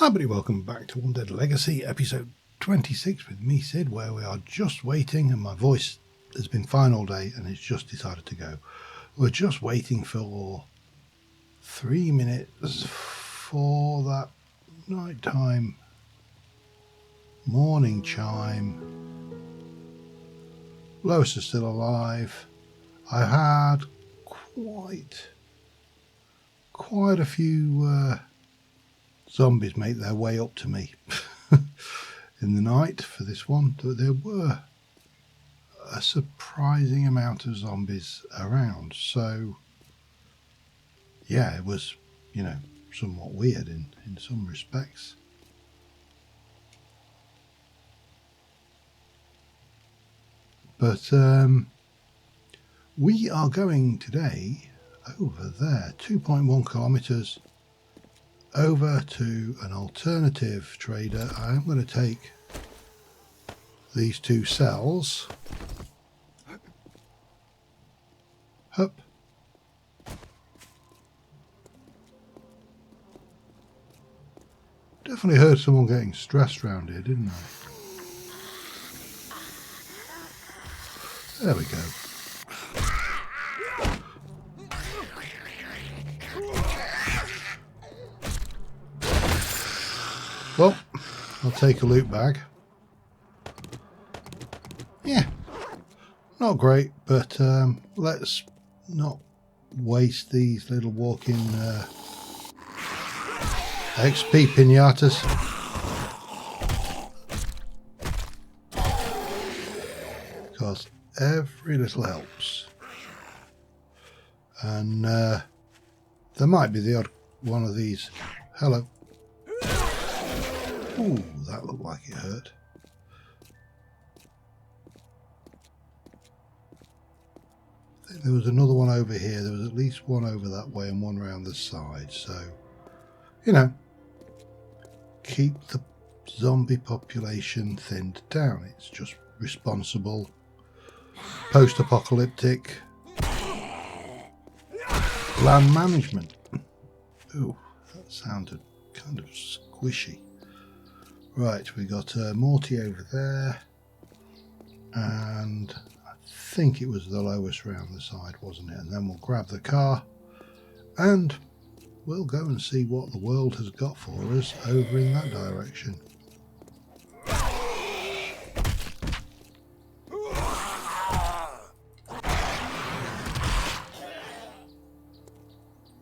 Hi everybody, welcome back to Undead Legacy, episode 26 with me, Sid, where we are just waiting, and my voice has been fine all day and it's just decided to go. We're just waiting for 3 minutes for that nighttime morning chime. Lois is still alive. I had quite a few zombies make their way up to me in the night for this one. There were a surprising amount of zombies around, so yeah, it was, you know, somewhat weird in some respects. But we are going today over there, 2.1 kilometers over to an alternative trader. I am going to take these 2 cells. Hup. Definitely heard someone getting stressed around here, didn't I? There we go. Well, I'll take a loot bag. Yeah, not great, but let's not waste these little walking XP pinatas. Because every little helps. And there might be the odd one of these. Hello. Ooh, that looked like it hurt. I think there was another one over here. There was at least one over that way and one around the side. So, you know, keep the zombie population thinned down. It's just responsible, post-apocalyptic land management. Ooh, that sounded kind of squishy. Right, we got Morty over there, and I think it was the lowest round the side, wasn't it? And then we'll grab the car and we'll go and see what the world has got for us over in that direction.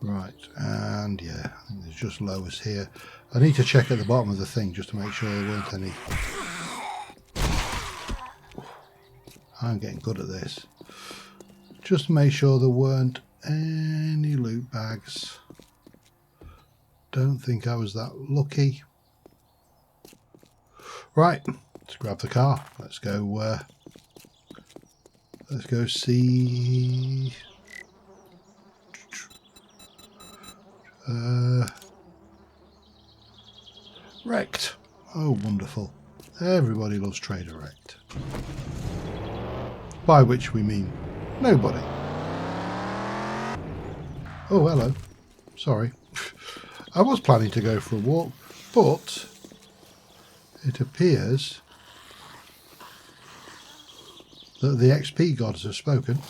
Right, and yeah, I think there's just Lois here. I need to check at the bottom of the thing just to make sure there weren't any. I'm getting good at this. Just to make sure there weren't any loot bags. Don't think I was that lucky. Right, let's grab the car. Let's go see. Wrecked. Oh, wonderful. Everybody loves Trader Wrecked. By which we mean nobody. Oh, hello. Sorry. I was planning to go for a walk, but it appears that the XP gods have spoken.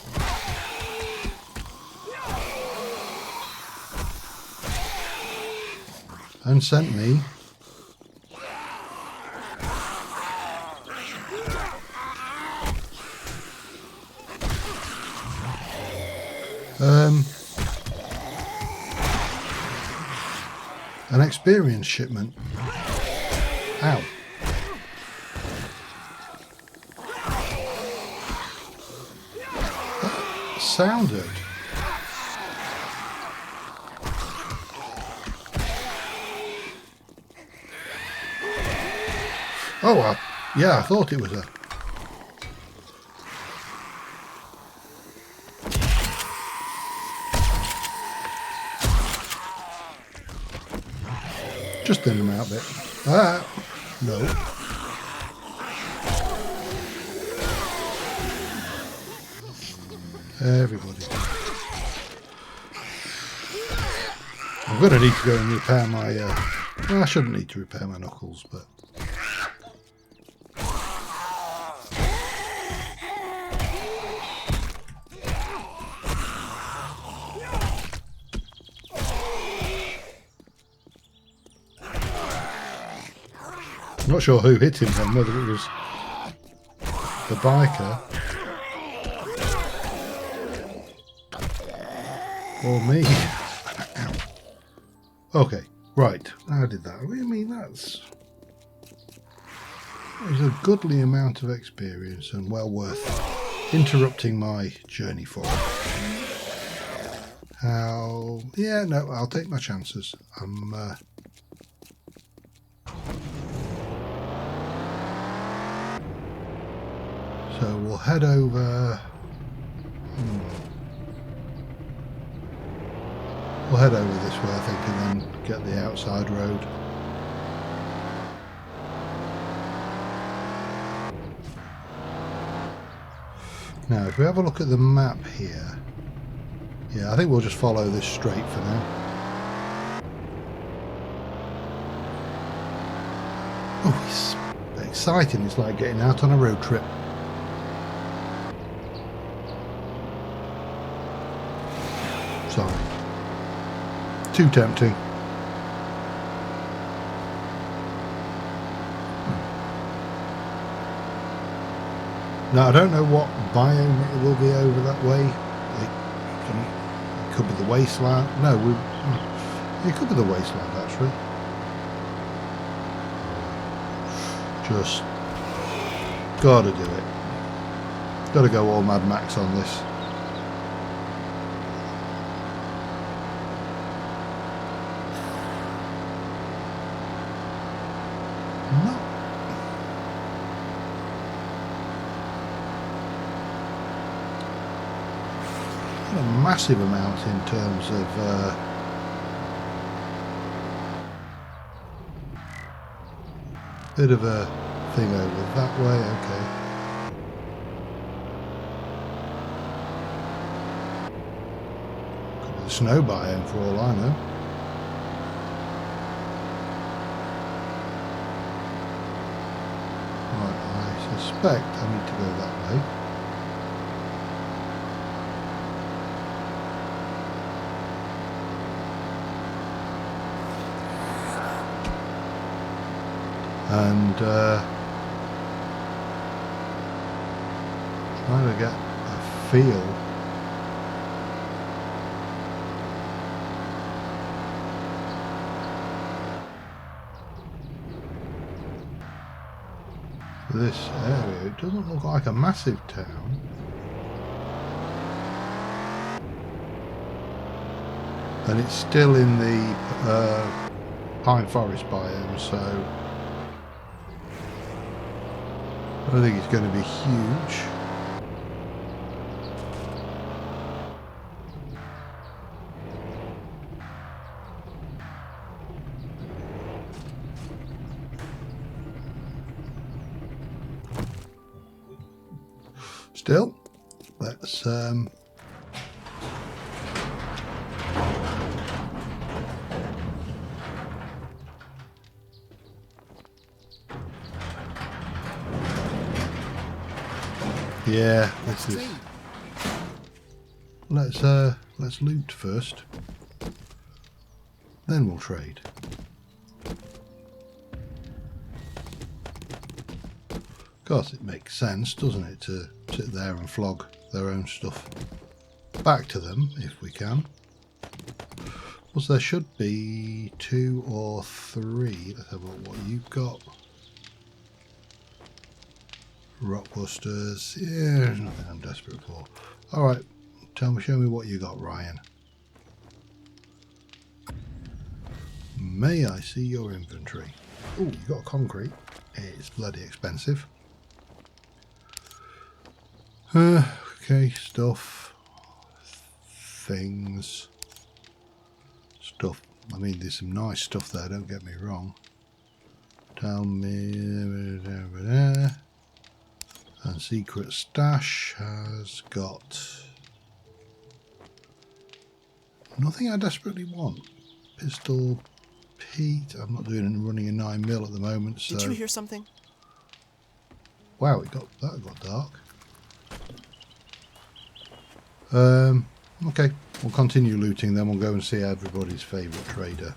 And sent me an experience shipment. Ow. That sounded. Oh, well, yeah, I thought it was a... Just thin them out a bit. Ah, no. Everybody. I'm going to need to go and repair my Well, I shouldn't need to repair my knuckles, but... I'm not sure who hit him then, whether it was the biker or me. Okay, right. How did that? I mean, that was a goodly amount of experience and well worth interrupting my journey for. How? Yeah, no, I'll take my chances. So we'll head over. We'll head over this way, I think, and then get the outside road. Now, if we have a look at the map here, yeah, I think we'll just follow this straight for now. Oh, it's exciting. It's like getting out on a road trip. Sorry. Too tempting. Now, I don't know what biome it will be over that way. It could be the wasteland. No, it could be the wasteland, actually. Just gotta do it. Gotta go all Mad Max on this. A massive amount in terms of bit of a thing over that way. Okay, could be the snow biome for all I know. Right, I suspect I need to go that way. And trying to get a feel for this area. It doesn't look like a massive town. And it's still in the pine forest biome, so I don't think it's going to be huge. Still, let's yeah, this is. Let's loot first. Then we'll trade. Of course, it makes sense, doesn't it, to sit there and flog their own stuff back to them if we can. Plus, there should be 2 or 3. Let's have a look what you've got. Rockbusters. Yeah, there's nothing I'm desperate for. Alright, show me what you got, Ryan. May I see your inventory? Oh, you got concrete. It's bloody expensive. Okay, stuff. Things. Stuff. I mean, there's some nice stuff there, don't get me wrong. Tell me over there. And secret stash has got nothing I desperately want. Pistol, heat. I'm not running a 9mm at the moment. So. Did you hear something? Wow, that got dark. Okay, we'll continue looting, then we'll go and see everybody's favourite trader.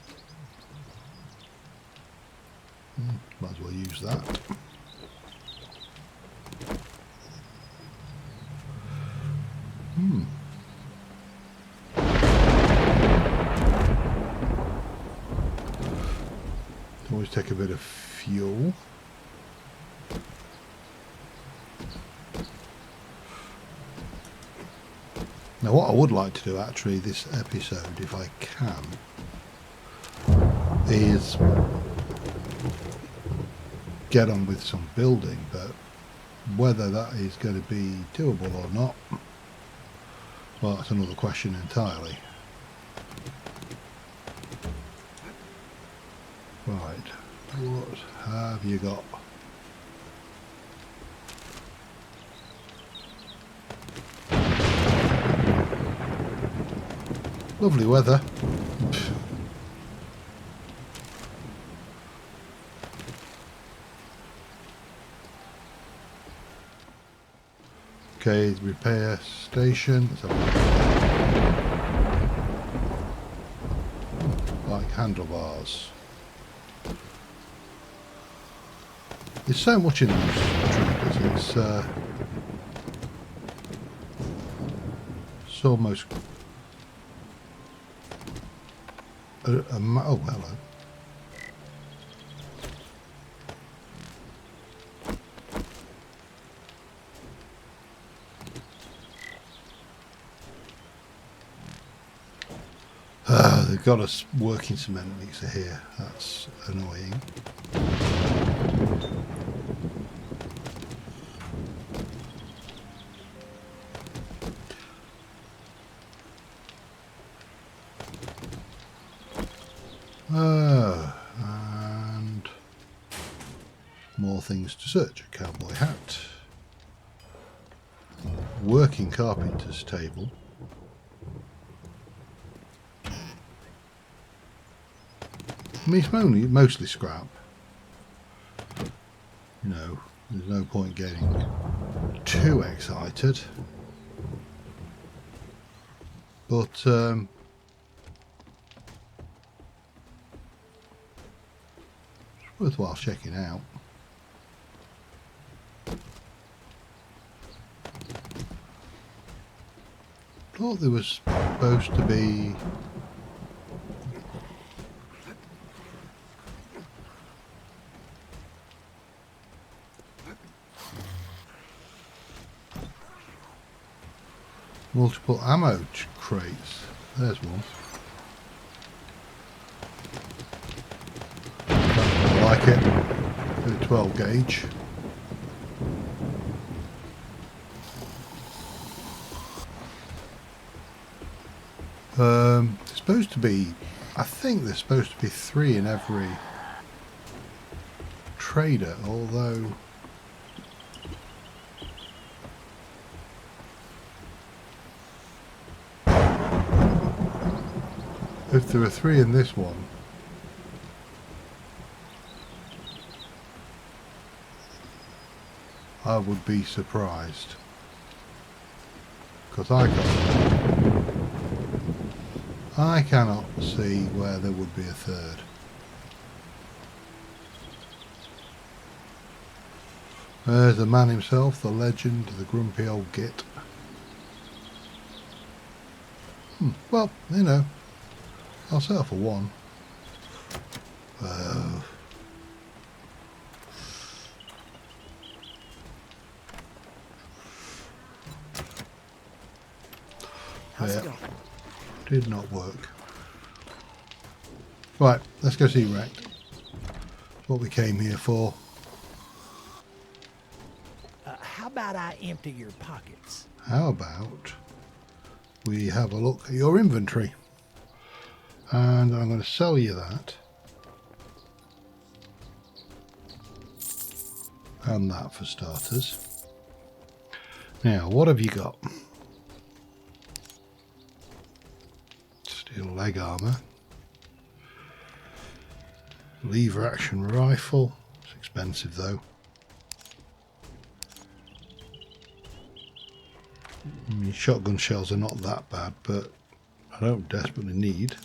Might as well use that. Always take a bit of fuel. Now what I would like to do actually this episode, if I can, is get on with some building, but whether that is going to be doable or not, well, that's another question entirely. Right, what have you got? Lovely weather. Okay, repair station. Let's have a look. Like handlebars. There's so much in these troopers. It's almost. Oh, hello. They've got a working cement mixer here. That's annoying. And more things to search. A cowboy hat. Working carpenter's table. I mean, it's mostly scrap. You know, there's no point getting too excited. But, it's worthwhile checking out. Thought there was supposed to be... multiple ammo crates. There's one. I like it. Got a 12 gauge. There's supposed to be, I think there's supposed to be 3 in every trader, although if there are 3 in this one, I would be surprised, because I cannot see where there would be a 3rd. There's the man himself, the legend, the grumpy old git. Well, you know, I'll settle for 1. How's it going? Did not work. Right, let's go see Wrecked. That's what we came here for. How about I empty your pockets? How about we have a look at your inventory? And I'm going to sell you that. And that for starters. Now, what have you got? Steel leg armour. Lever action rifle. It's expensive though. I mean, shotgun shells are not that bad, but I don't desperately need.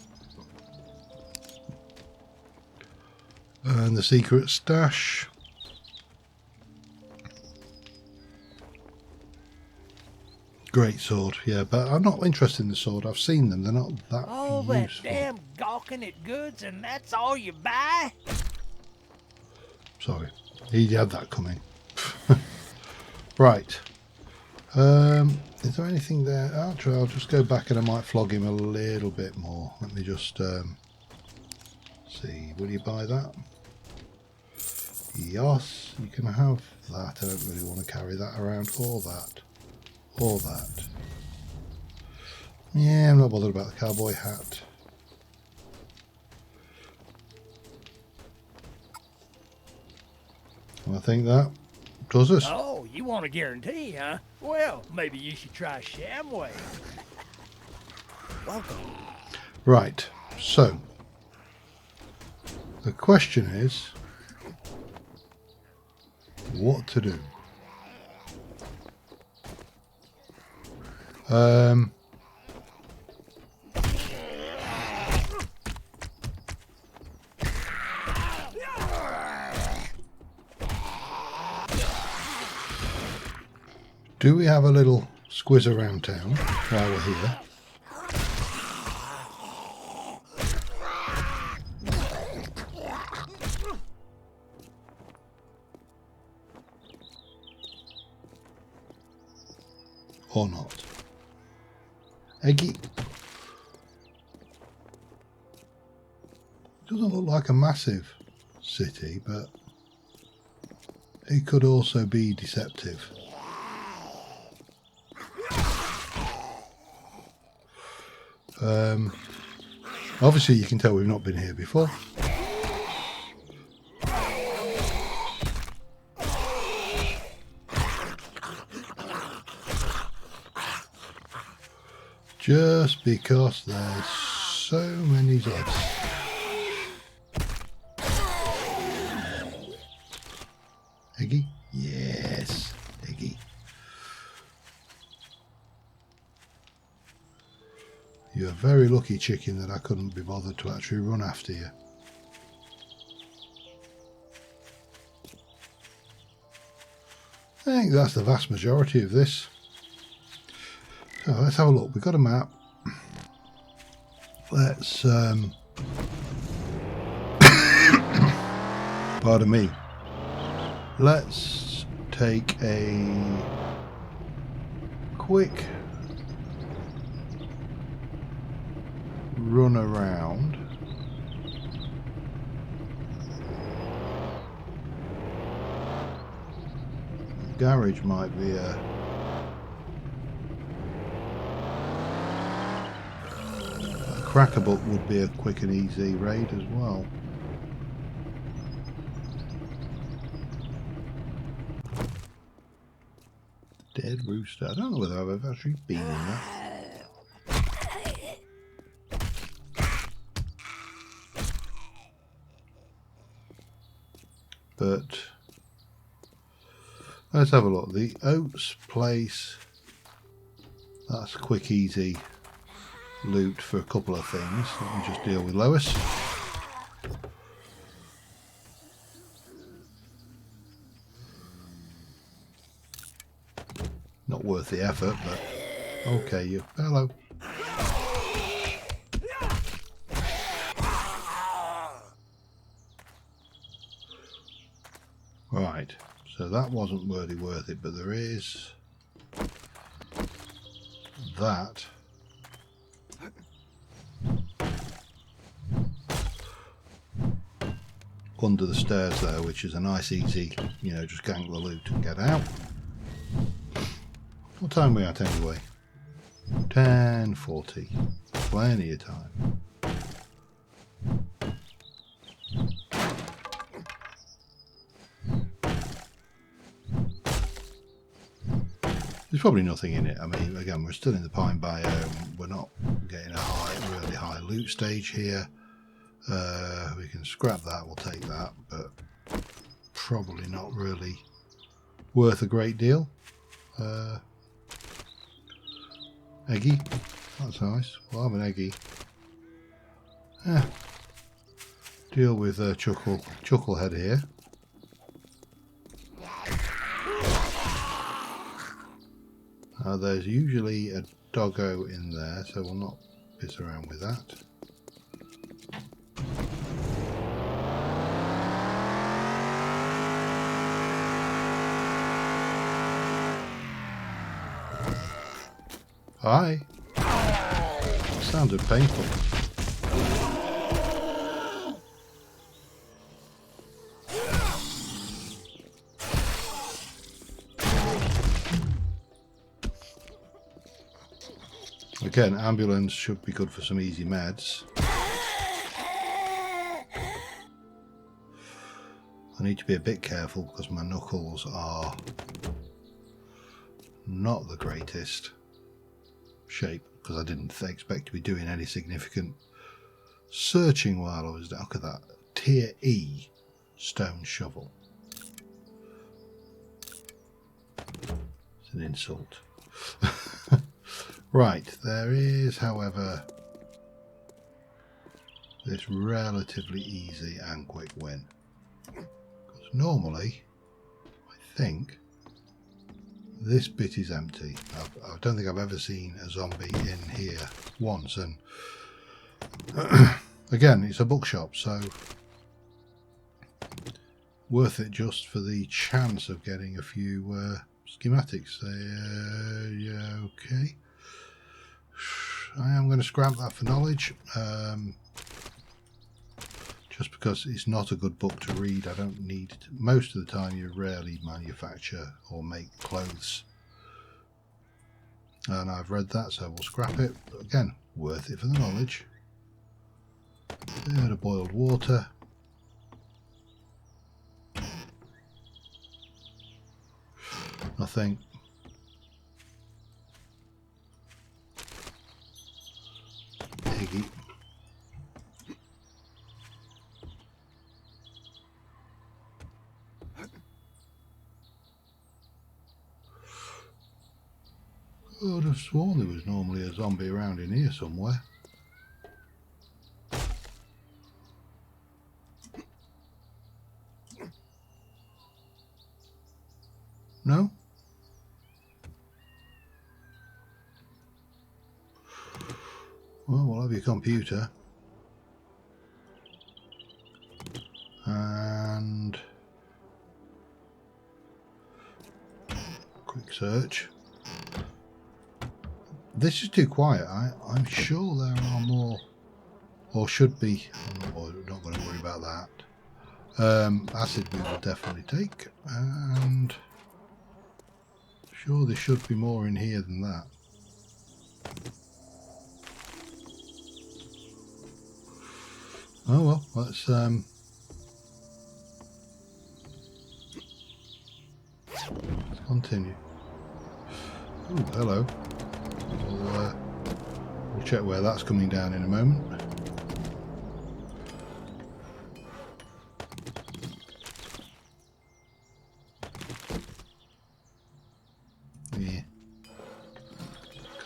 And the secret stash. Great sword, yeah, but I'm not interested in the sword. I've seen them, they're not that All that useful. damn gawking at goods and that's all you buy? Sorry, he had that coming. Right. Is there anything there? Actually, I'll just go back and I might flog him a little bit more. Let me just see. Will you buy that? Yes, you can have that. I don't really want to carry that around, or that. Or that. Yeah, I'm not bothered about the cowboy hat. I think that does us. Oh, you want a guarantee, huh? Well, maybe you should try Shamway. Welcome. Right, so the question is what to do. Do we have a little squiz around town while we're here? Or not? Eggy. Doesn't look like a massive city, but it could also be deceptive. Obviously you can tell we've not been here before. Just because there's so many Zeds. Eggy? Yes, Eggy. You're a very lucky chicken that I couldn't be bothered to actually run after you. I think that's the vast majority of this. So let's have a look. We've got a map. Let's pardon me. Let's take a quick run around. Garage might be a Crackerbuck would be a quick and easy raid as well. Dead Rooster. I don't know whether I've ever actually been in that. But let's have a look. The Oats place. That's quick, easy loot for a couple of things. Let me just deal with Lois. Not worth the effort, but okay, you. Hello. Right, so that wasn't really worth it, but there is that. Under the stairs there, which is a nice easy, you know, just gang the loot and get out. What time are we at anyway? 10:40. Plenty of time. There's probably nothing in it. I mean, again, we're still in the pine biome. We're not getting a really high loot stage here. We can scrap that, we'll take that, but probably not really worth a great deal. Eggy, that's nice. We'll have an eggy. Deal with Chucklehead here. There's usually a doggo in there, so we'll not piss around with that. Hi. Sounded painful. Again, ambulance should be good for some easy meds. I need to be a bit careful because my knuckles are not the greatest shape, because I didn't expect to be doing any significant searching while I was down. Look at that. Tier E stone shovel. It's an insult. Right, there is, however, this relatively easy and quick win. Because normally, I think, this bit is empty. I don't think I've ever seen a zombie in here once. And again, it's a bookshop, so worth it just for the chance of getting a few schematics. Yeah, okay. I am going to scrap that for knowledge. Just because it's not a good book to read. I don't need to. Most of the time you rarely manufacture or make clothes, and I've read that, so we'll scrap it. But again, worth it for the knowledge. Third of boiled water. Nothing. Eggy. I would have sworn there was normally a zombie around in here somewhere. No? Well, we'll have your computer. And quick search. This is too quiet. I'm sure there are more, or should be. I'm not going to worry about that. Acid we will definitely take, and sure there should be more in here than that. Oh well, let's continue. Oh, hello. We'll check where that's coming down in a moment. Yeah.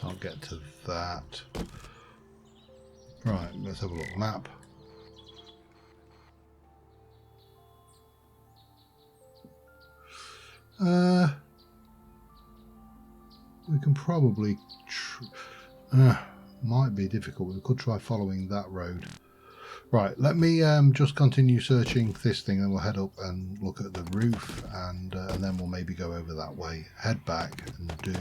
Can't get to that. Right, let's have a look. Map. We can probably might be difficult. We could try following that road. Right, let me just continue searching this thing, and we'll head up and look at the roof, and then we'll maybe go over that way, head back and do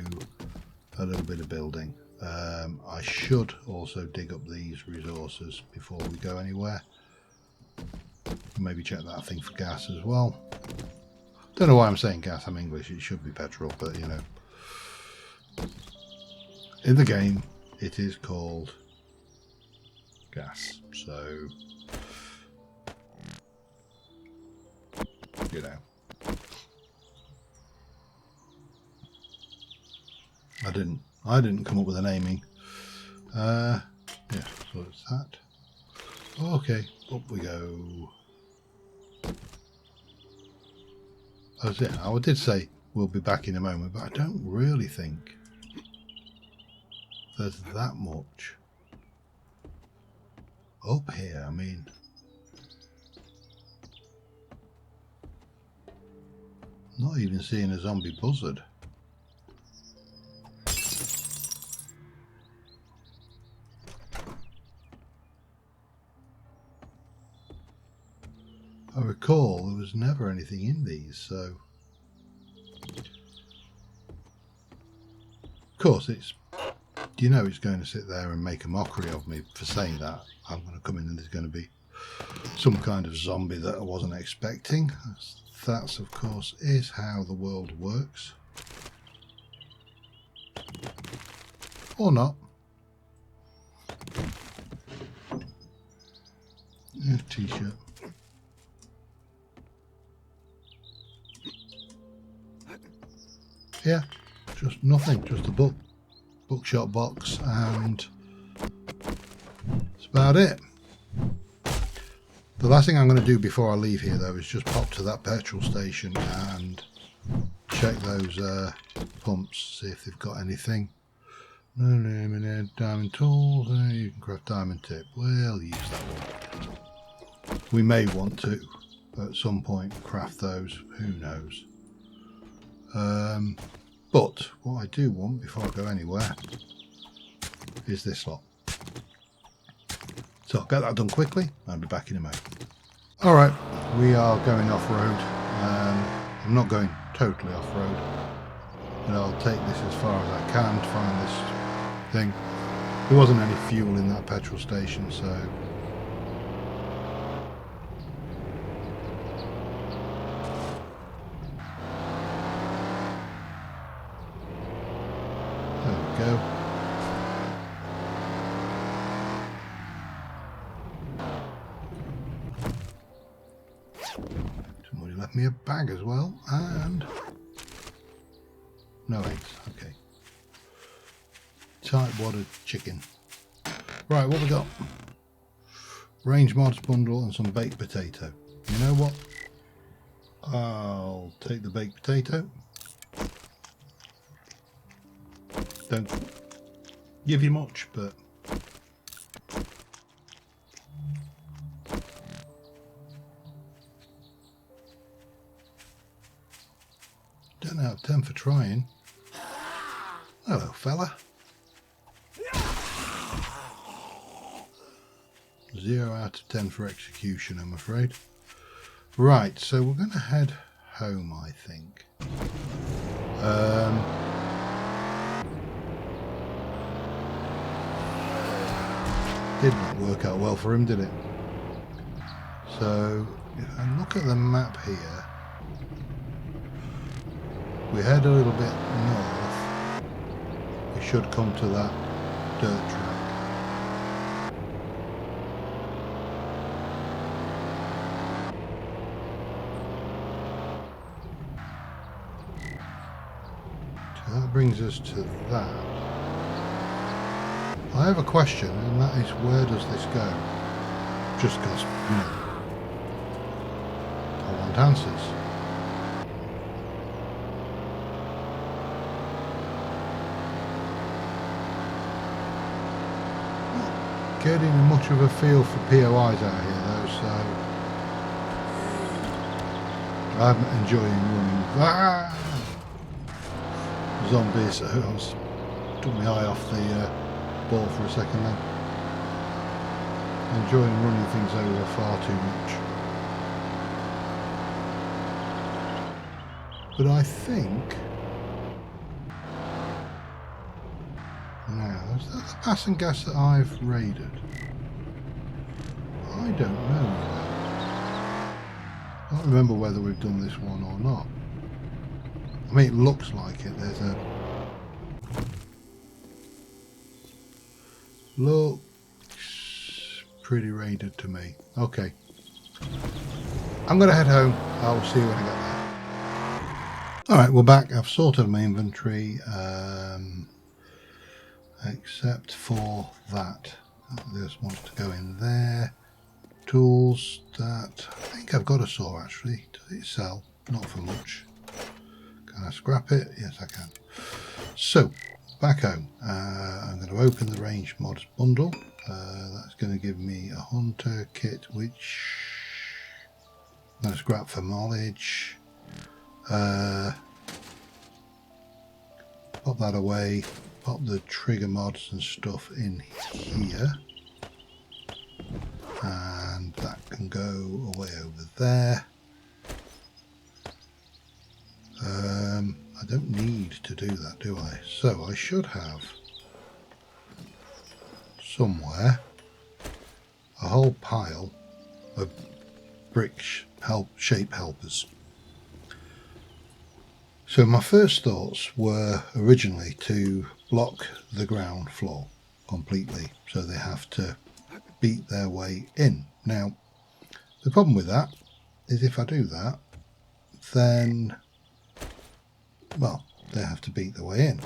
a little bit of building. I should also dig up these resources before we go anywhere. Maybe check that thing for gas as well. Don't know why I'm saying gas. I'm English. It should be petrol, but you know, in the game it is called gas. So you know, I didn't come up with the naming. Yeah, so it's that. Okay, up we go. That's it. I did say we'll be back in a moment, but I don't really think there's that much up here. I mean, not even seeing a zombie buzzard. I recall there was never anything in these, so of course it's, you know, it's going to sit there and make a mockery of me for saying that. I'm going to come in and there's going to be some kind of zombie that I wasn't expecting. That's of course is how the world works, or not. Yeah, t-shirt. Yeah, just nothing, just a bookshop box, and that's about it. The last thing I'm going to do before I leave here though is just pop to that petrol station and check those pumps, see if they've got anything. No, diamond tools, you can craft diamond tip. We'll use that one. We may want to at some point craft those, who knows. But what I do want before I go anywhere is this lot. So I'll get that done quickly. I'll be back in a moment. Alright, we are going off-road. I'm not going totally off-road, but I'll take this as far as I can to find this thing. There wasn't any fuel in that petrol station, so there we go. Somebody left me a bag as well, and no eggs. Okay. Tight water chicken. Right, what we got? Range mods bundle and some baked potato. You know what? I'll take the baked potato. Don't give you much, but don't out of 10 for trying. Hello, fella. 0 out of 10 for execution, I'm afraid. Right, so we're going to head home, I think. Did not work out well for him, did it? So, if I look at the map here, we head a little bit north, we should come to that dirt track. So that brings us to that. I have a question, and that is, where does this go? Just because, you know, I want answers. Not getting much of a feel for POIs out here though, so I'm enjoying running. Ah! Zombies. I took my eye off the ball for a second then. Enjoying running things over far too much. But I think now, is that the pass and gas that I've raided? I don't know yet. I don't remember whether we've done this one or not. I mean, it looks like it. There's a looks pretty raided to me. Okay, I'm gonna head home. I'll see you when I get there. Alright, we're back. I've sorted my inventory, except for that. This wants to go in there. tools that I think I've got a saw actually. Does it sell? Not for much. Can I scrap it? Yes, I can. So, back home. I'm going to open the range mods bundle. That's going to give me a hunter kit, which I'm going to scrap for mileage. Pop that away. Pop the trigger mods and stuff in here. And that can go away over there. I don't need to do that, do I? So I should have somewhere a whole pile of brick shape helpers. So my first thoughts were originally to block the ground floor completely, so they have to beat their way in. Now, the problem with that is if I do that, then, well, they have to beat their way in.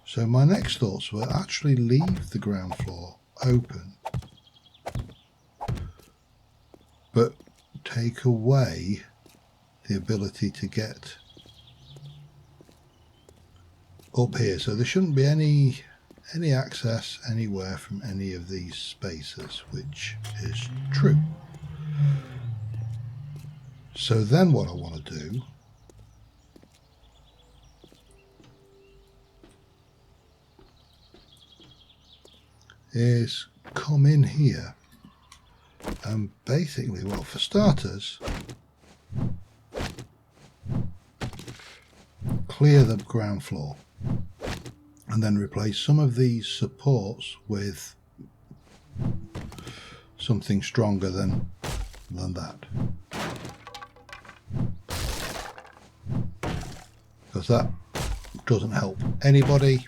So my next thoughts were actually leave the ground floor open, but take away the ability to get up here. So there shouldn't be any access anywhere from any of these spaces, which is true. So then what I want to do is come in here and basically, well, for starters, clear the ground floor and then replace some of these supports with something stronger than that, because that doesn't help anybody.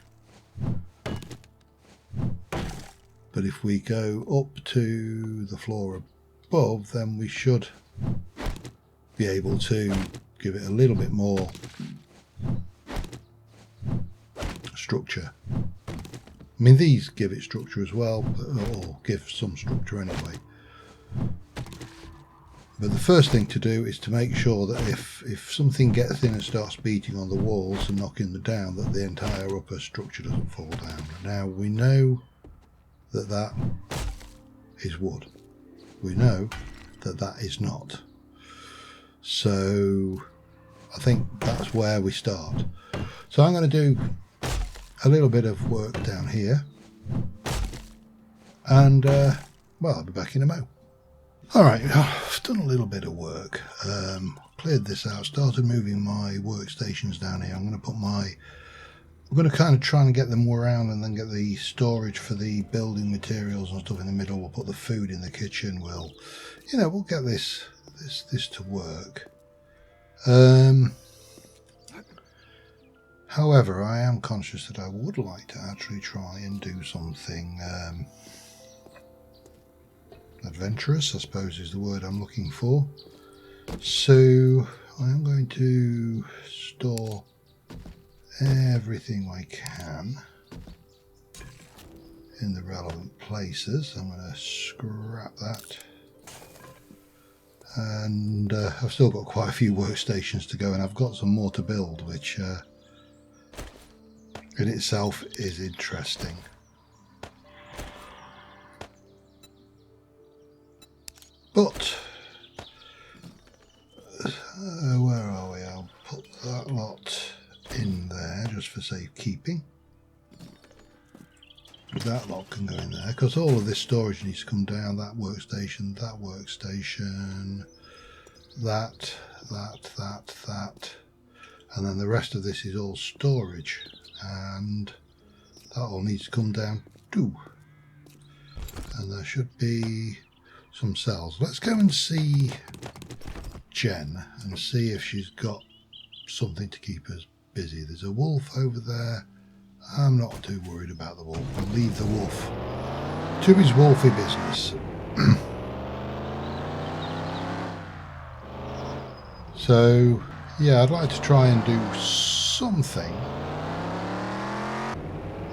But if we go up to the floor above, then we should be able to give it a little bit more structure. I mean, these give it structure as well, or give some structure anyway. But the first thing to do is to make sure that if something gets in and starts beating on the walls and knocking them down, that the entire upper structure doesn't fall down. Now, we know that that is wood. We know that that is not. So I think that's where we start. So I'm going to do a little bit of work down here, and well, I'll be back in a mo. Alright, I've done a little bit of work, cleared this out, started moving my workstations down here. I'm going to kind of try and get them around and then get the storage for the building materials and stuff in the middle. We'll put the food in the kitchen. We'll get this to work. However, I am conscious that I would like to actually try and do something adventurous, I suppose is the word I'm looking for. So I am going to store everything I can in the relevant places. I'm going to scrap that, and I've still got quite a few workstations to go, and I've got some more to build, which in itself is interesting. But where are we? I'll put that lot in there just for safekeeping. That lot can go in there because all of this storage needs to come down. That workstation, that, and then the rest of this is all storage, and that all needs to come down too. And there should be some cells. Let's go and see Jen and see if she's got something to keep us busy. There's a wolf over there. I'm not too worried about the wolf. We'll leave the wolf to his wolfy business. So yeah, I'd like to try and do something,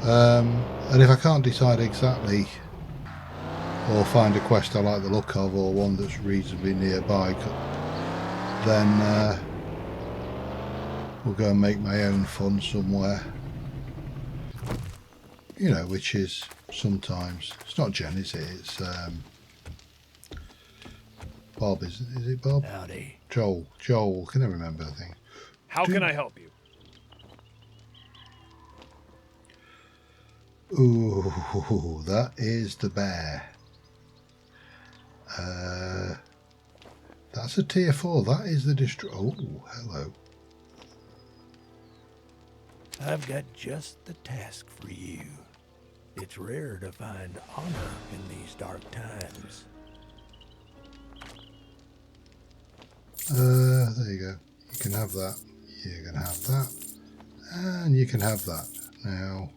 and if I can't decide exactly or find a quest I like the look of, or one that's reasonably nearby, then we'll go and make my own fun somewhere. You know, which is sometimes, it's not Jen, is it? It's Bob, is it Bob? Howdy. Joel, can I remember the thing? How can I help you? Ooh, that is the bear. That's a tier 4. That is the Oh, hello. I've got just the task for you. It's rare to find honor in these dark times. There you go. You can have that. You can have that. And you can have that. Now,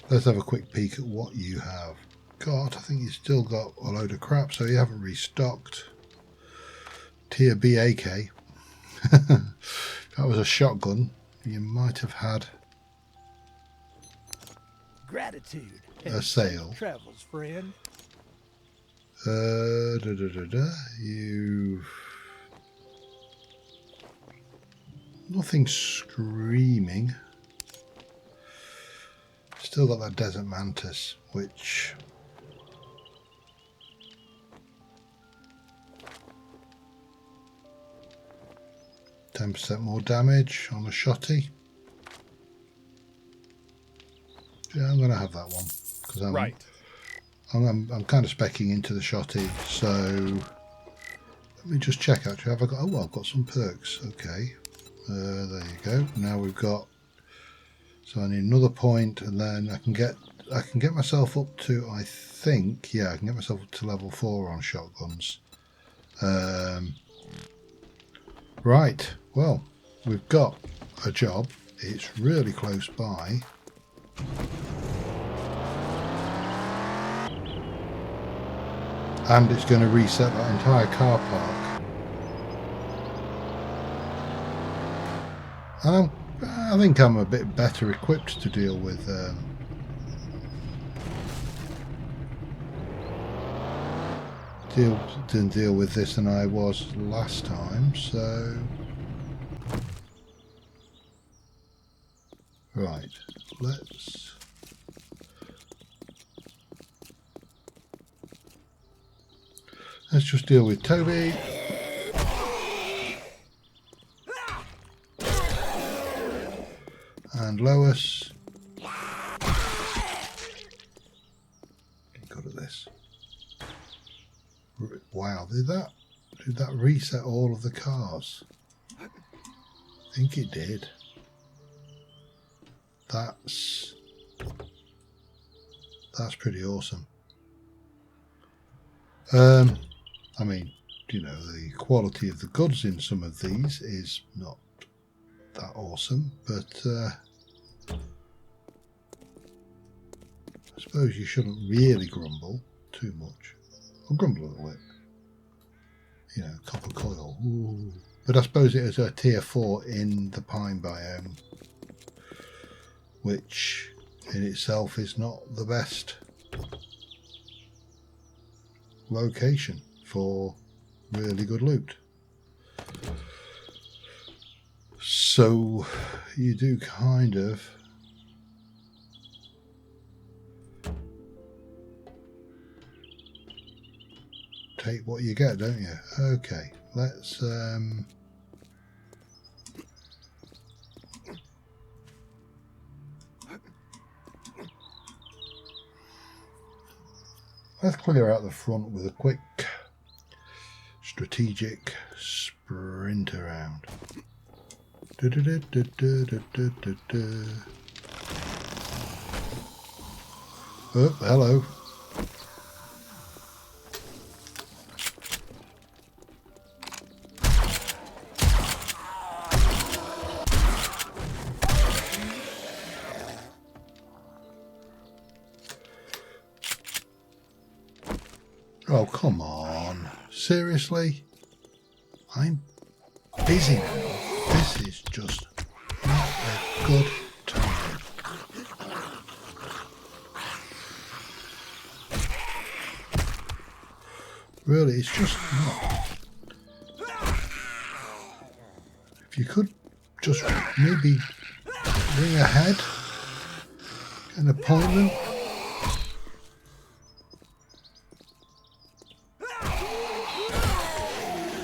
let's have a quick peek at what you have got. I think you've still got a load of crap, so you haven't restocked. Tier B AK. That was a shotgun. You might have had Gratitude. a sale. Travels, friend. You've nothing screaming. Still got that desert mantis, which 10% more damage on a shotty. Yeah, I'm going to have that one because I'm kind of specking into the shotty. So let me just check. Actually, have I got? Oh, well, I've got some perks. Okay, there you go. Now we've got. So I need another point, and then I can get myself up to. I think, yeah, I can get myself up to level 4 on shotguns. Right. Well, we've got a job. It's really close by. And it's going to reset that entire car park. And I think I'm a bit better equipped to deal with deal with this than I was last time. So right, let's just deal with Toby. And Lois. Get good at this. Wow, did that reset all of the cars? I think it did. That's pretty awesome. I mean, you know, the quality of the goods in some of these is not that awesome, but I suppose you shouldn't really grumble too much. I'll grumble a little bit. You know, copper coil. Ooh. But I suppose it is a tier 4 in the pine biome, which in itself is not the best location for really good loot. So you do kind of take what you get, don't you? Okay, let's clear out the front with a quick strategic sprint around. Oh, hello. Oh, come on. Seriously? I'm busy now. This is just not a good time. Really, it's just not. If you could just maybe ring ahead, get an appointment.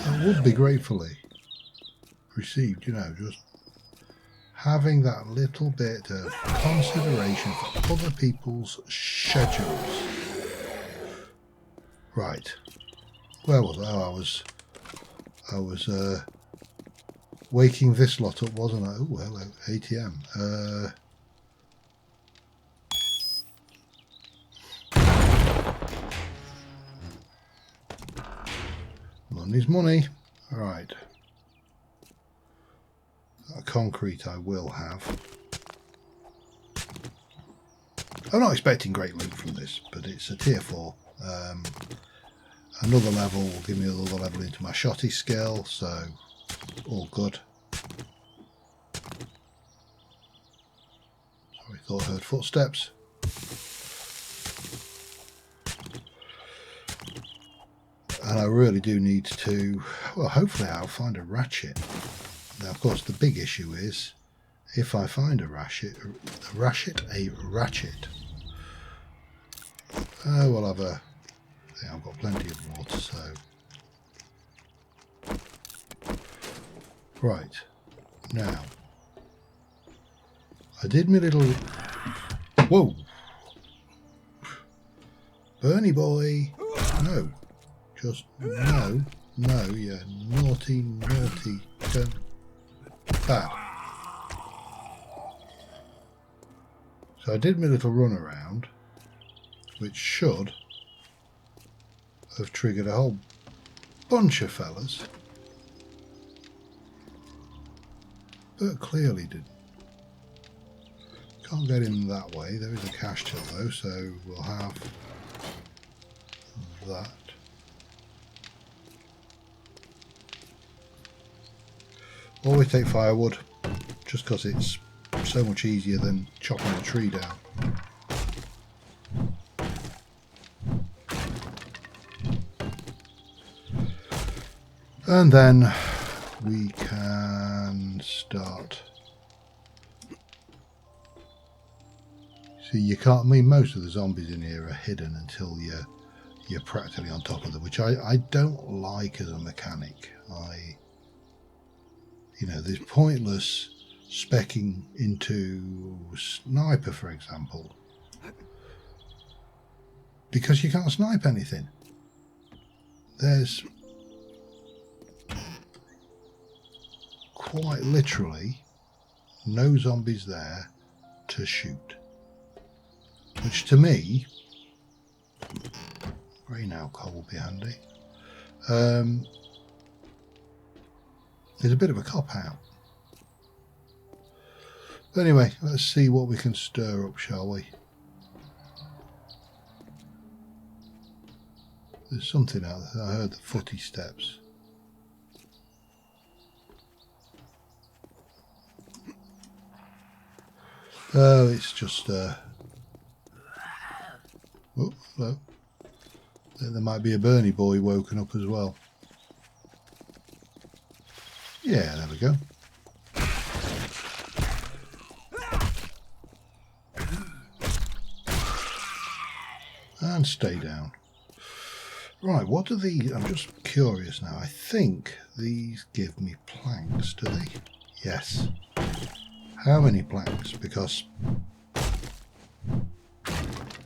That would be gratefully received, you know, just having that little bit of consideration for other people's schedules. Right. Where was I? Oh, I was waking this lot up, wasn't I? Oh, hello, ATM. Money's money. All right. Concrete I will have. I'm not expecting great loot from this, but it's a tier 4. Another level will give me another level into my shotty skill, so all good. Sorry, thought I heard footsteps. And I really do need to, well, hopefully I'll find a ratchet. Now, of course, the big issue is if I find a ratchet, we'll have a, yeah, I've got plenty of water, so. Right, now, I did my little, whoa, Bernie boy, no, just no, you naughty, don't, bad. So I did my little run around, which should have triggered a whole bunch of fellas, but clearly didn't. Can't get in that way. There is a cache till though, so we'll have that. Always take firewood, just because it's so much easier than chopping a tree down. And then we can start. See, you can't, I mean, most of the zombies in here are hidden until you're practically on top of them, which I don't like as a mechanic. You know, there's pointless specking into sniper, for example, because you can't snipe anything. There's quite literally no zombies there to shoot, which to me, green alcohol will be handy, is a bit of a cop-out. Anyway, let's see what we can stir up, shall we? There's something out there. I heard the footy steps. Oh, it's just oh, hello. There might be a Bernie boy woken up as well. Yeah, there we go. And stay down. Right, what do these... I'm just curious now. I think these give me planks, do they? Yes. How many planks? Because...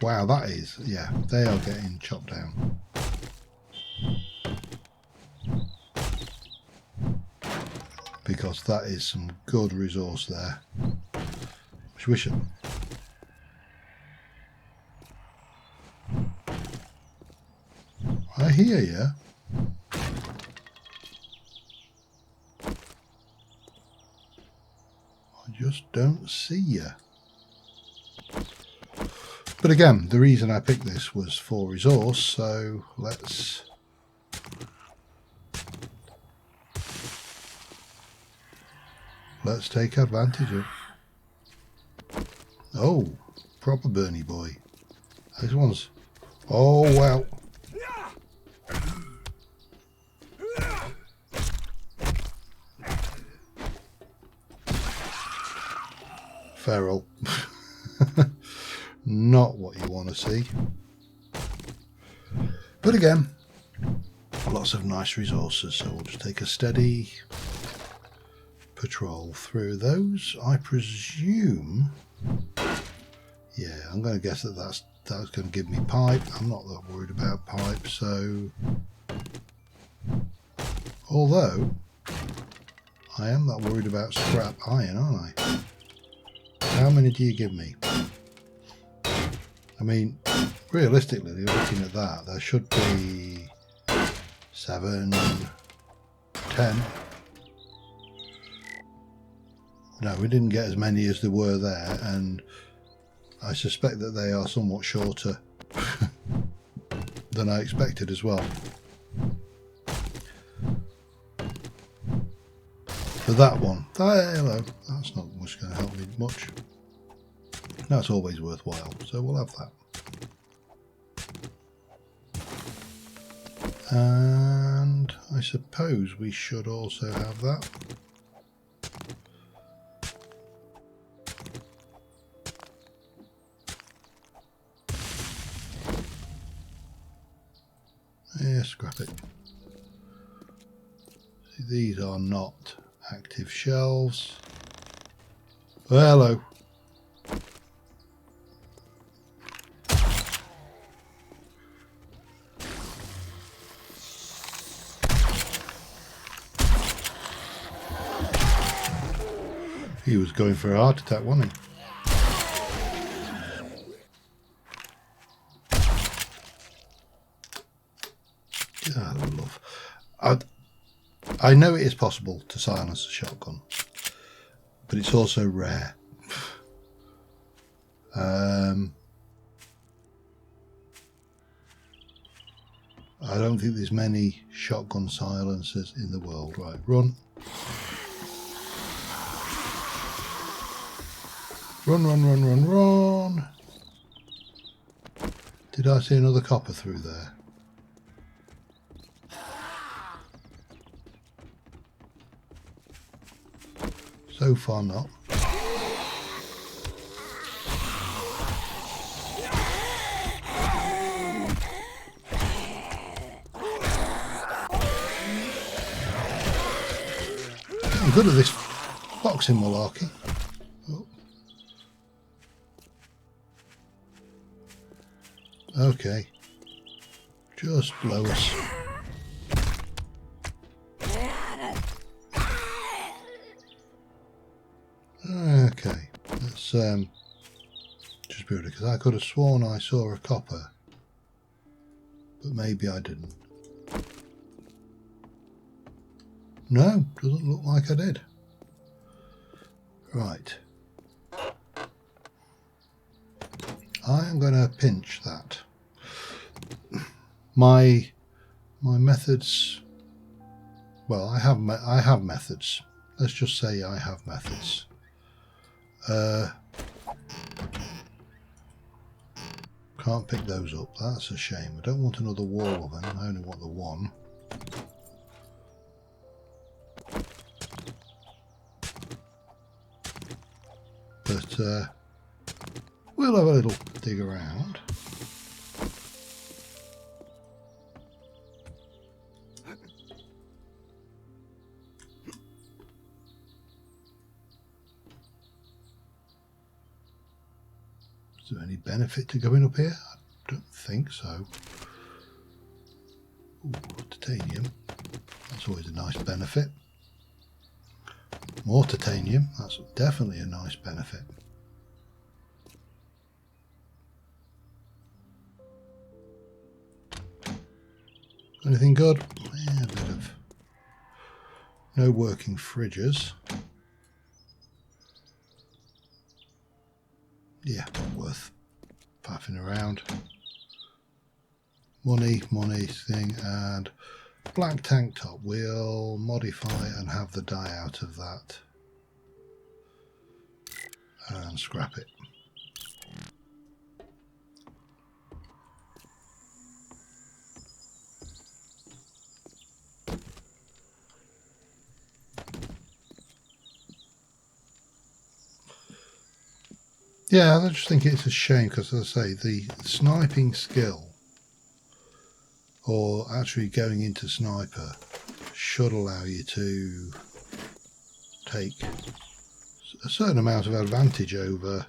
wow, that is... yeah, they are getting chopped down. Because that is some good resource there. Wish it. I hear you. I just don't see you. But again, the reason I picked this was for resource, so let's take advantage of. Oh, proper Bernie boy. This one's... oh, wow. feral. Not what you want to see. But again, lots of nice resources, so we'll just take a steady patrol through those. I presume, yeah, I'm going to guess that that's going to give me pipe. I'm not that worried about pipe, so although I am that worried about scrap iron, aren't I? How many do you give me? I mean, realistically, looking at that, there should be 7, 10. No, we didn't get as many as there were there, and I suspect that they are somewhat shorter than I expected as well. For that one, hello, that's not much going to help me much. That's always worthwhile, so we'll have that. And I suppose we should also have that. Yeah, scrap it. See, these are not active shelves. Oh, hello. He was going for a heart attack, wasn't he? Love. I know it is possible to silence a shotgun, but it's also rare. I don't think there's many shotgun silencers in the world. Right, run. Run, run, run, run, run. Did I see another copper through there? So far not. I'm good at this boxing malarkey. Oh. Okay. Just blow us. Okay. Let's just be able to, because I could have sworn I saw a copper, but maybe I didn't. No, doesn't look like I did. Right. I am going to pinch that. My methods. Well, I have methods. Let's just say I have methods. Can't pick those up. That's a shame. I don't want another wall of them. I only want the one. But we'll have a little dig around. Is there any benefit to going up here? I don't think so. Ooh, titanium. That's always a nice benefit. More titanium. That's definitely a nice benefit. Anything good? Yeah, a bit of... No working fridges. Yeah, worth faffing around. Money thing, and black tank top. We'll modify and have the dye out of that and scrap it. Yeah, I just think it's a shame because, as I say, the sniping skill, or actually going into sniper, should allow you to take a certain amount of advantage over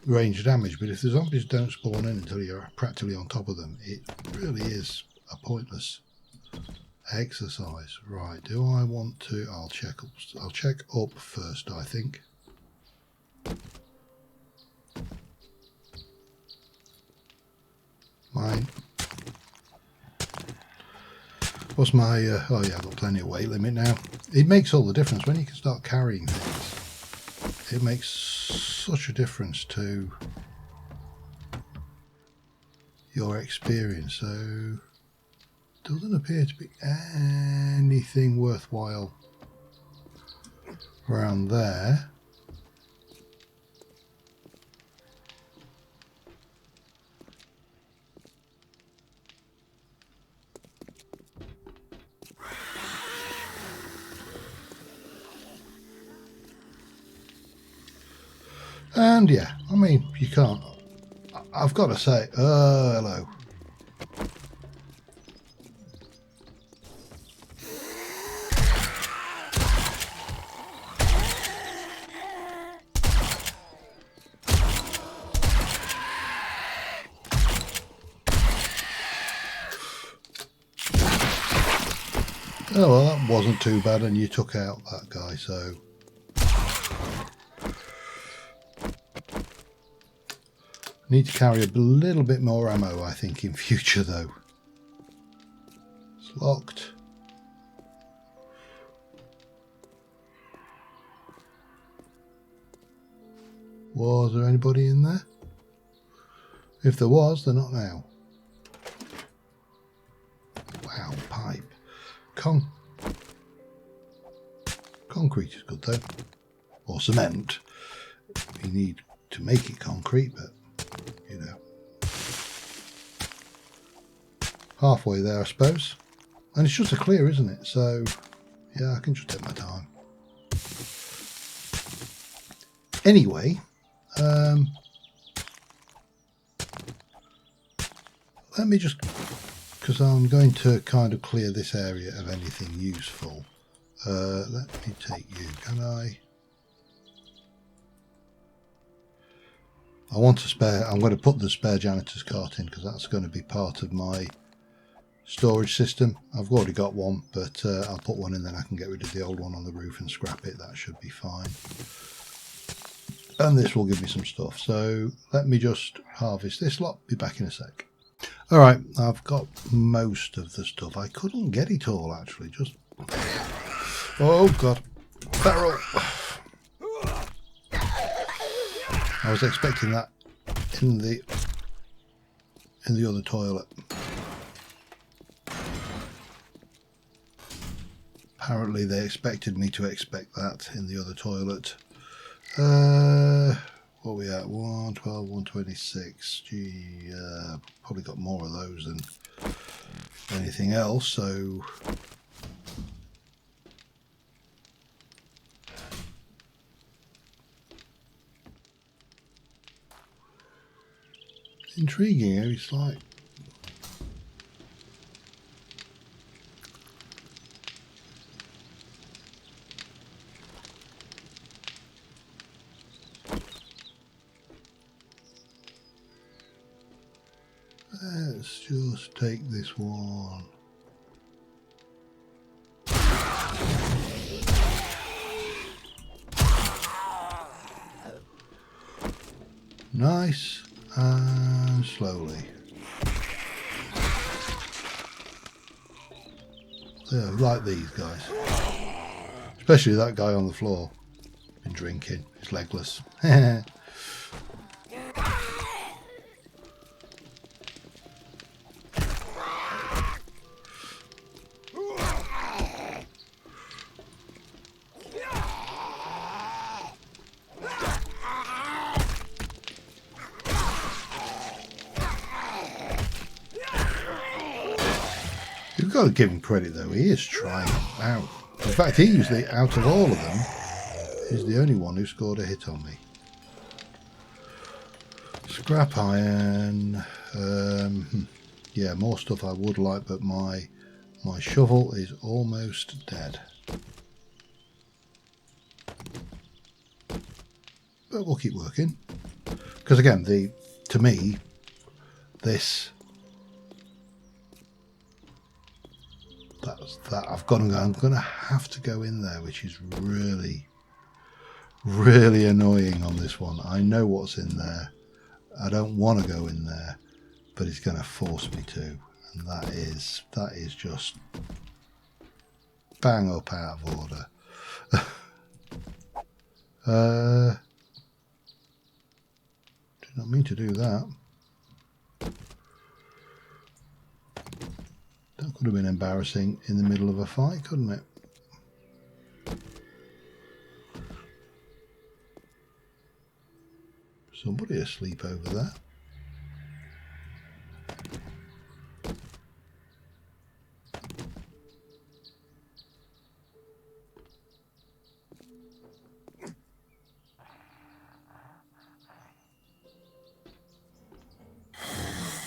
range damage. But if the zombies don't spawn in until you're practically on top of them, it really is a pointless exercise. Right, do I want to... I'll check up first, I think. Mine. What's my... oh yeah, I've got plenty of weight limit now. It makes all the difference when you can start carrying things. It makes such a difference to your experience. So, doesn't appear to be anything worthwhile around there. And yeah, I mean, you can't... I've got to say, hello. Oh well, that wasn't too bad, and you took out that guy, so... Need to carry a little bit more ammo, I think, in future, though. It's locked. Was there anybody in there? If there was, they're not now. Wow, pipe. Concrete is good, though. Or cement. You need to make it concrete, but... you know, halfway there, I suppose. And it's just a clear, isn't it? So, yeah, I can just take my time. Anyway, let me just, because I'm going to kind of clear this area of anything useful. Let me take you. Can I? I want a spare. I'm going to put the spare janitor's cart in because that's going to be part of my storage system. I've already got one, but I'll put one in, then I can get rid of the old one on the roof and scrap it. That should be fine. And this will give me some stuff. So let me just harvest this lot. Be back in a sec. All right, I've got most of the stuff. I couldn't get it all actually. Just oh god, barrel. I was expecting that in the other toilet. Apparently they expected me to expect that in the other toilet. What are we at? 112, 126. Gee, probably got more of those than anything else, so... intriguing, it's like... let's just take this one. Nice, and slowly. Yeah, like these guys. Especially that guy on the floor. Been drinking. He's legless. You've got to give him credit though, he is trying. Wow. In fact, he usually, out of all of them, is the only one who scored a hit on me. Scrap iron. Yeah, more stuff I would like, but my shovel is almost dead. But we'll keep working. Because again, to me, this... that I've got to go. I'm going to have to go in there, which is really, really annoying on this one. I know what's in there. I don't want to go in there, but it's going to force me to, and that is just bang up out of order. Did not mean to do that. That could have been embarrassing in the middle of a fight, couldn't it? Somebody asleep over there.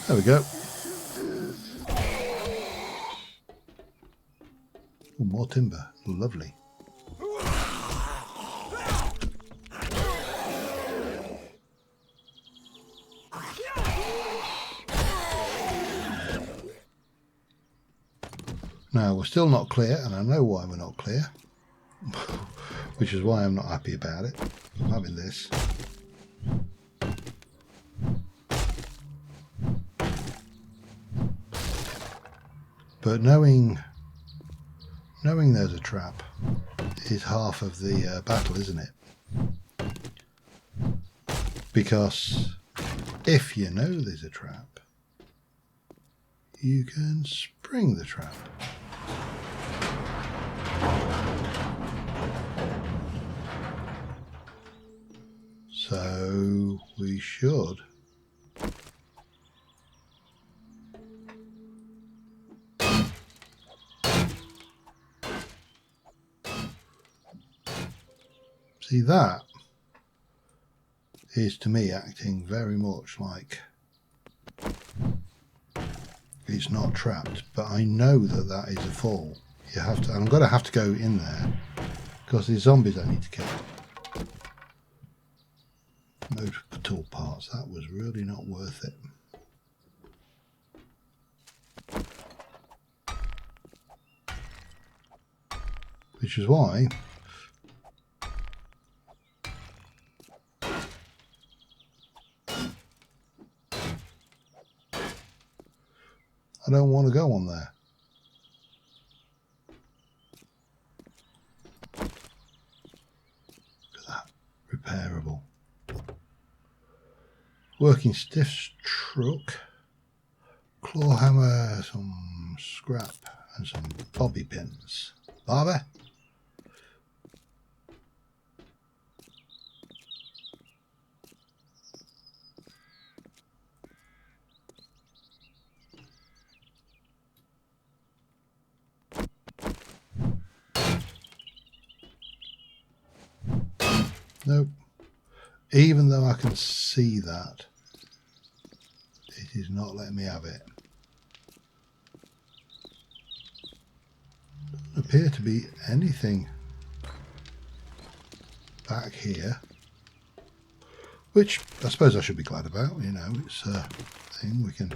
There we go. Oh, more timber. Lovely. Now, we're still not clear, and I know why we're not clear, which is why I'm not happy about it. I'm having this. But knowing there's a trap is half of the battle, isn't it? Because if you know there's a trap, you can spring the trap. So we should. See, that is to me acting very much like it's not trapped, but I know that that is a fall. You have to. I'm going to have to go in there because there's zombies I need to kill. Motor tool parts. That was really not worth it. Which is why I don't want to go on there. Look at that. Repairable. Working stiffs truck. Claw hammer, some scrap and some bobby pins. Barber? Nope. Even though I can see that, it is not letting me have it. Doesn't appear to be anything back here, which I suppose I should be glad about. You know, it's a thing. We can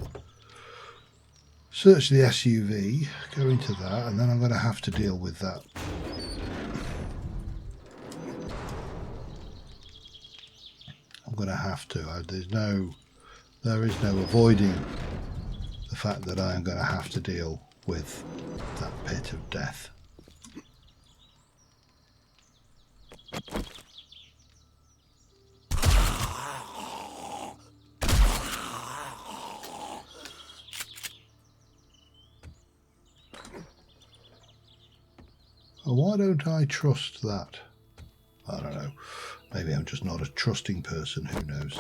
search the SUV, go into that, and then I'm going to have to deal with that. I'm going to have to. There is no avoiding the fact that I am going to have to deal with that pit of death. Well, why don't I trust that? I don't know. Maybe I'm just not a trusting person, who knows.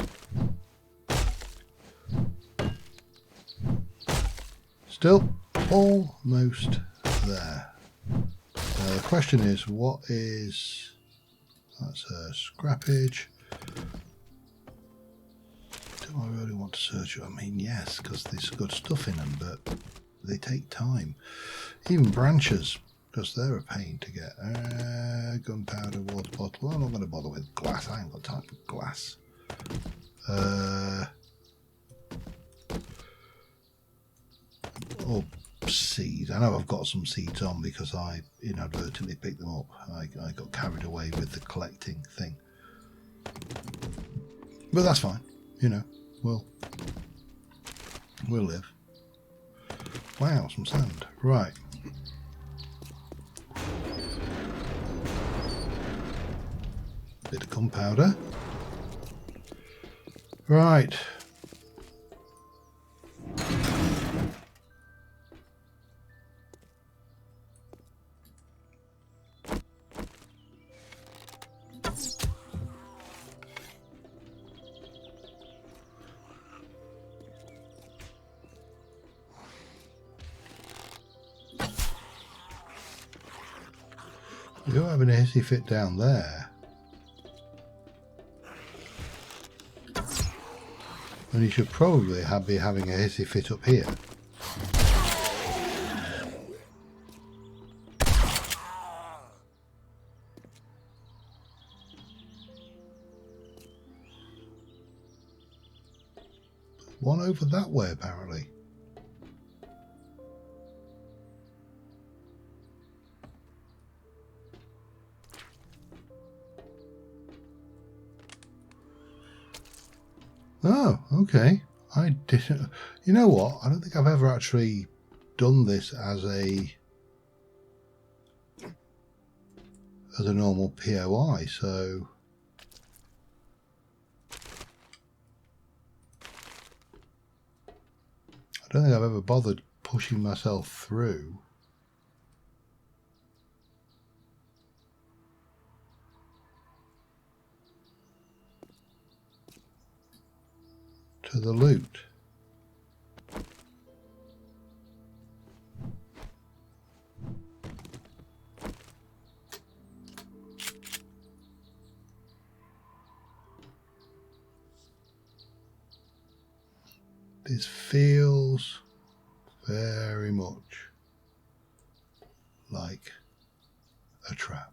Still almost there. The question is, what is That's scrappage. Do I really want to search it? I mean, yes, because there's good stuff in them, but they take time. Even branches, because they're a pain to get. Gunpowder, water bottle. I'm not going to bother with glass. I ain't got time for glass. Oh, seeds. I know I've got some seeds on because I inadvertently picked them up. I got carried away with the collecting thing. But that's fine. You know, we'll live. Wow, some sand. Right. Bit of gunpowder. Right. You're having a hissy fit down there. And you should probably be having a hissy fit up here. One over that way, apparently. Oh, okay. I didn't. You know what? I don't think I've ever actually done this as a normal POI. So I don't think I've ever bothered pushing myself through. To the loot. This feels very much like a trap.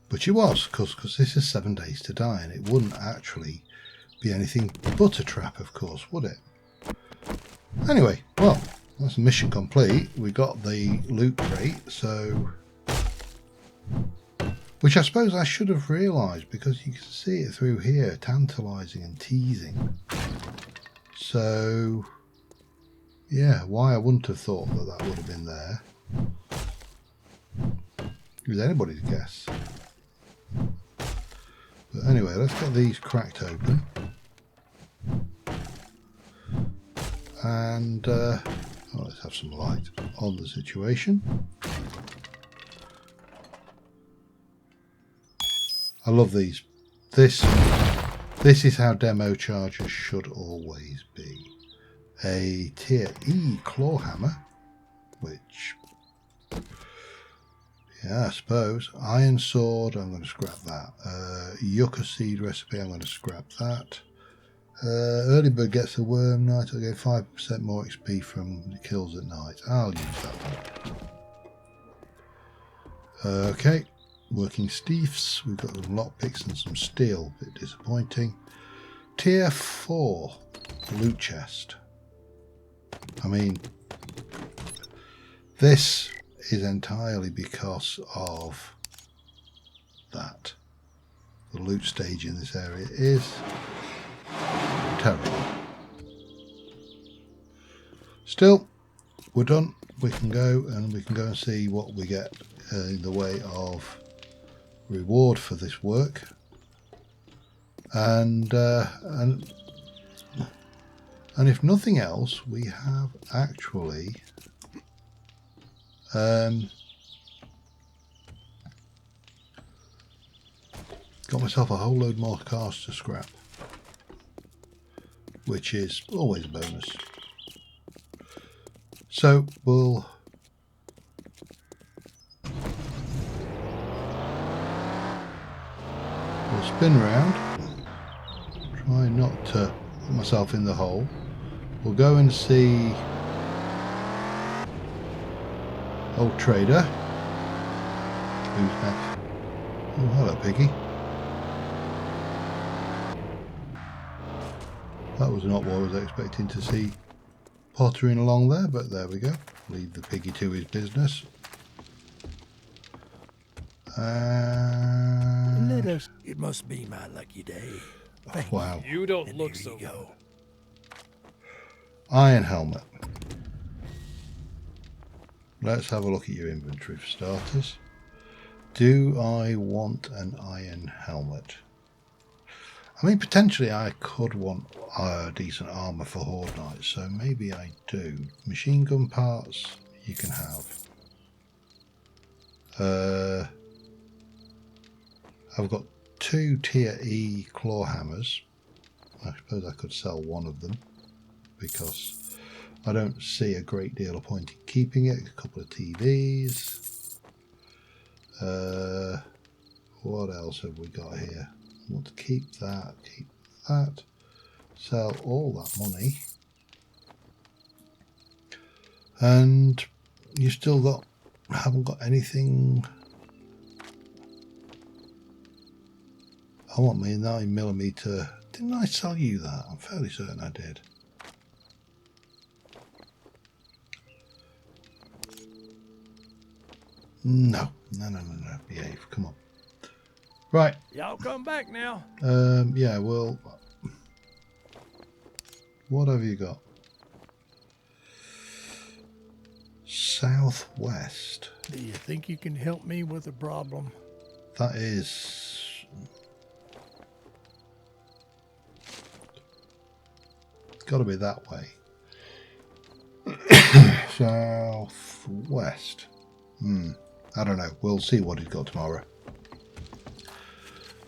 But she was, because this is 7 days to die, and it wouldn't actually be anything but a trap, of course, would it? Anyway, well, that's mission complete. We got the loot crate, so... Which I suppose I should have realised, because you can see it through here, tantalising and teasing. So... yeah, why I wouldn't have thought that that would have been there. It was anybody's guess. But anyway, let's get these cracked open. And let's have some light on the situation. I love these. This is how demo chargers should always be. A tier E claw hammer, which, yeah, I suppose. Iron sword, I'm going to scrap that. Yucca seed recipe, I'm going to scrap that. Early bird gets a worm night. I'll get 5% more XP from the kills at night. I'll use that one. Okay, working Steefs. We've got some lockpicks and some steel. A bit disappointing. Tier 4 loot chest. I mean, this is entirely because of that. The loot stage in this area is terrible. Still, we're done. We can go and see what we get in the way of reward for this work. And if nothing else, we have actually Got myself a whole load more cars to scrap, which is always a bonus. So we'll spin round, try not to put myself in the hole. We'll go and see old trader. Who's next? Oh, hello, Piggy. That was not what I was expecting to see pottering along there, but there we go. Leave the piggy to his business. Let us. It must be my lucky day. Thank Wow. You don't And look here so you good. go. Iron helmet. Let's have a look at your inventory for starters. Do I want an iron helmet? I mean, potentially I could want decent armour for Horde Knights, so maybe I do. Machine gun parts, you can have. I've got 2 tier E claw hammers. I suppose I could sell one of them, because I don't see a great deal of point in keeping it. A couple of TVs. What else have we got here? I want to keep that, sell all that money, and you still haven't got anything. I want me 9mm. Didn't I sell you that? I'm fairly certain I did. No. Behave. Come on. Right. Y'all come back now. Yeah, well, what have you got? Southwest. Do you think you can help me with a problem? That is... got to be that way. Southwest. I don't know. We'll see what he's got tomorrow.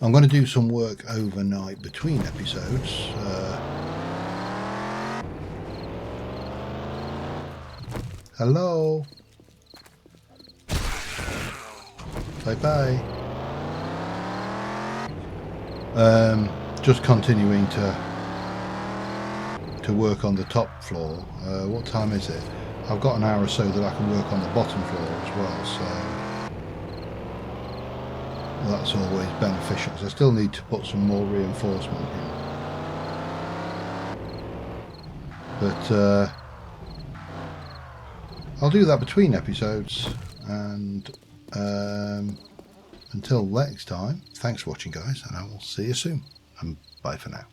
I'm going to do some work overnight between episodes. Hello. Bye-bye. Just continuing to work on the top floor. What time is it? I've got an hour or so that I can work on the bottom floor as well, so that's always beneficial, because I still need to put some more reinforcement in. But I'll do that between episodes, and until next time, thanks for watching, guys, and I will see you soon, and bye for now.